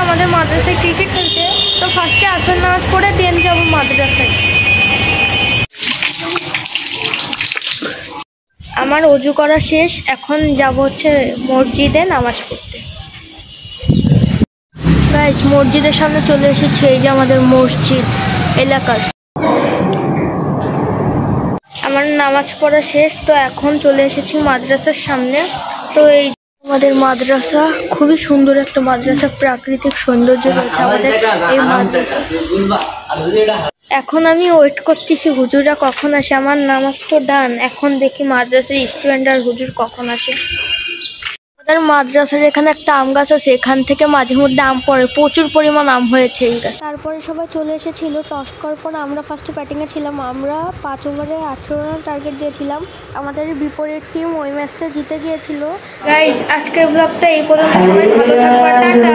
আমাদের মাদ্রাসায় ক্রিকেট খেলতে। তো ফার্স্টে আসর নামাজ পড়ে দেন যাবো মাদ্রাসায়। আমার অজু করা শেষ, এখন যাব হচ্ছে মসজিদে নামাজ পড়তে। গাইস, মসজিদের সামনে চলে এসেছে, এই যে আমাদের মসজিদ এলাকার। আমার নামাজ পড়া শেষ, তো এখন চলে এসেছি মাদ্রাসার সামনে। তো এই আমাদের মাদ্রাসা খুবই সুন্দর একটা মাদ্রাসা, প্রাকৃতিক সৌন্দর্য রয়েছে আমাদের এই মাদ্রাসা। এখন আমি ওয়েট করতেছি হুজুররা কখন আসে। আমার নামাজ তো ডান, এখন দেখি মাদ্রাসার স্টুডেন্ট আর হুজুর কখন আসে। আমাদের মাদ্রাসার এখানে একটা আম গাছ আছে, এখান থেকে মাঝে মধ্যে আম পড়ে, প্রচুর পরিমাণ আম হয়েছে এই গাছ। তারপরে সবাই চলে এসেছিল, টস করার পর আমরা ফার্স্টে ব্যাটিংয়ে ছিলাম। আমরা 5 ওভারে 18 রান টার্গেট দিয়েছিলাম। আমাদের বিপরীত টিম ওই ম্যাচটা জিতে গিয়েছিল। গাইস, আজকের ব্লগটা এই পর্যন্ত। সবাই ভালো থাকবেন।